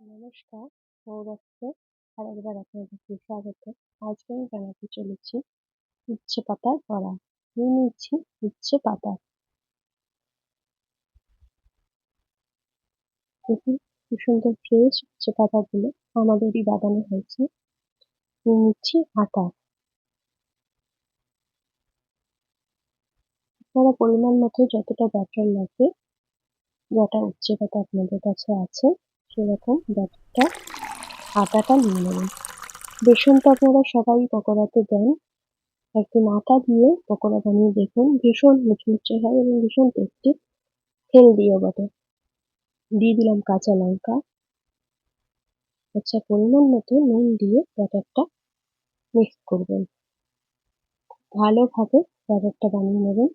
নমস্কার, সৌরভকে আরেকবার আপনাদেরকে স্বাগত। আজকে আমি বানাতে চলেছি উচ্ছে পাতার বড়া। নিয়ে নিচ্ছি উচ্ছে পাতা। দেখুন কি সুন্দর ফ্রেশ উচ্ছে পাতাগুলো আমাদেরই বাগানে হয়েছে। নিয়ে নিচ্ছি আটা। আপনারা পরিমাণ মতো যতটা ব্যাটার লাগবে, যটা উচ্ছে পাতা আপনাদের কাছে আছে সেরকম ব্যাটারটা আটাটা নিয়ে নেবেন। বেসন তো আপনারা সবাই পকোড়াতে দেন। একদিন আটা দিয়ে পকোড়া বানিয়ে দেখুন, ভীষণ মুচমুচে হয় এবং ভীষণ টেস্টি, হেলদিও বটে। দিয়ে দিলাম কাঁচা লঙ্কা। আচ্ছা, পরিমাণ মতো নুন দিয়ে ব্যাটারটা মিক্স করবেন। ভালোভাবে ব্যাটারটা বানিয়ে নেবেন।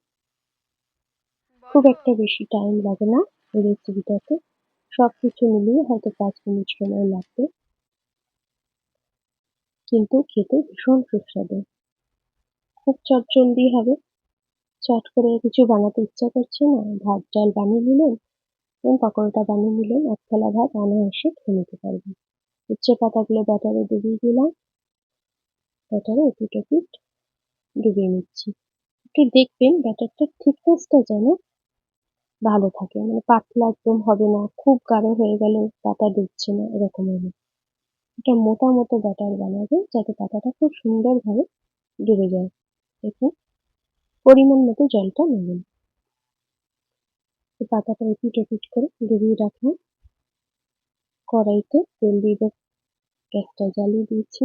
খুব একটা বেশি টাইম লাগে না এই রেসিপিটাতে। সবকিছু মিলিয়ে হয়তো 5 মিনিট সময় লাগবে, কিন্তু খেতে ভীষণ সুস্বাদু। খুব চটজলদি হবে। চট করে কিছু বানাতে ইচ্ছা করছে না, ভাত ডাল বানিয়ে নিলেন এবং পকোড়াটা বানিয়ে নিলেন, এক থালা ভাত অনায়াসে খেয়ে নিতে পারবেন। উচ্ছে পাতাগুলো ব্যাটারে ডুবিয়ে দিলাম। ব্যাটারে এপিঠ ওপিঠ ডুবিয়ে নিচ্ছি। একটু দেখবেন ব্যাটারটার থিকনেসটা যেন ভালো থাকে, মানে পাতলা একদম হবে না, খুব গাঢ় হয়ে গেলে পাতা ডুবছে না, এরকম হবে। এটা মোটা মতো ব্যাটার বানাবে যাতে পাতাটা খুব সুন্দরভাবে ডুবে যায়। দেখুন, পরিমাণ মতো জলটা নেবেন। পাতাটা এপিঠ ওপিঠ করে ডুবিয়ে রাখলাম। কড়াইতে তেল দিয়ে গ্যাসটা জ্বালিয়ে দিয়েছি।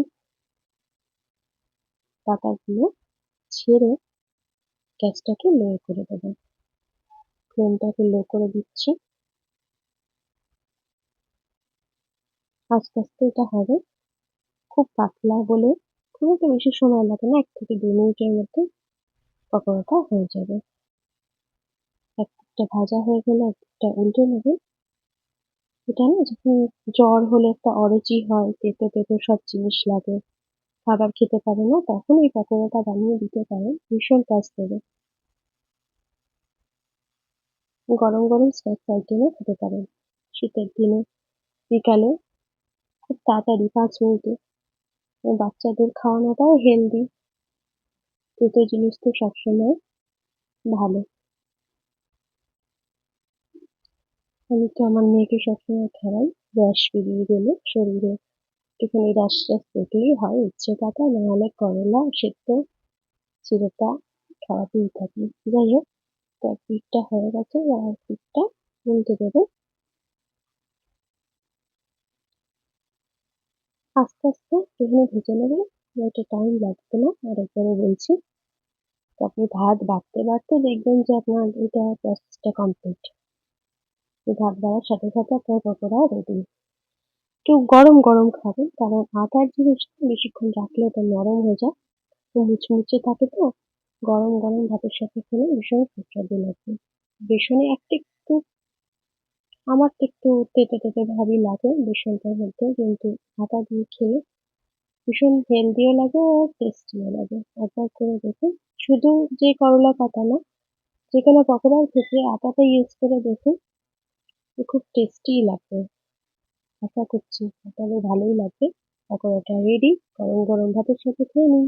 পাতাগুলো ছেড়ে গ্যাসটাকে লো করে দেবেন। ফ্লেমটাকে লো করে দিচ্ছি। আস্তে আস্তে এটা হবে। খুব পাতলা বলে খুব একটা বেশি সময় লাগে না, 1 থেকে 2 মিনিটের মধ্যে পকোড়াটা হয়ে যাবে। একদিকটা ভাজা হয়ে গেলে একদিকটা উল্টে নেবেন। এটা না, যখন জ্বর হলে একটা অরুচি হয়, তেতো তেতো সব জিনিস লাগে, খাবার খেতে পারে না, তখন এই পকোড়াটা বানিয়ে দিতে পারেন, ভীষণ কাজ দেবে। গরম গরম স্ন্যাক্স আইটেমও খেতে পারেন শীতের দিনে বিকালে, খুব তাড়াতাড়ি 5 মিনিটে। বাচ্চাদের খাওয়ানোটাও হেলদি। তেতো জিনিস তো সবসময় ভালো। আমি তো আমার মেয়েকে সবসময় খাওয়াই। র্যাশ বেরিয়ে গেলে শরীরে একটুখানি র্যাশ ট্যাশ দেখলেই হয়, উচ্ছে পাতা নাহলে করলা সেদ্ধ চিরতা খাওয়াতেই থাকি। যাই হোক, তার পিঠটা হয়ে গেছে, আর পিঠটা উল্টে দেবে। আস্তে আস্তে একটুখানি ভেজে নেবে, এটা টাইম লাগবে না। আর একবারে বলছি, তো আপনি ভাত বাড়তে বাড়তে দেখবেন যে আপনার এটা প্রসেসটা কমপ্লিট। ভাত বাড়ার সাথে সাথে আপনার পকোড়াও রেডি। একটু গরম গরম খাবেন, কারণ আটার জিনিস বেশিক্ষণ রাখলে ওটা নরম হয়ে যায়, মুচমুচে থাকে তো। গরম গরম ভাতের সাথে খেলে ভীষণ সুস্বাদু লাগবে। বেসনে একটু আমার তো একটু তেতো তেতো ভাবই লাগে বেসনটার মধ্যে, কিন্তু আটা দিয়ে খেলে ভীষণ হেলদিও লাগে আর টেস্টিও লাগে। একবার করে দেখুন। শুধু যে করলা পাতা না, যেকোনো পকোড়ার ক্ষেত্রে আটাটা ইউজ করে দেখুন, খুব টেস্টিই লাগবে। আশা করছি আপনাদের ভালোই লাগবে। পকোড়াটা রেডি, গরম গরম ভাতের সাথে খেয়ে নিন।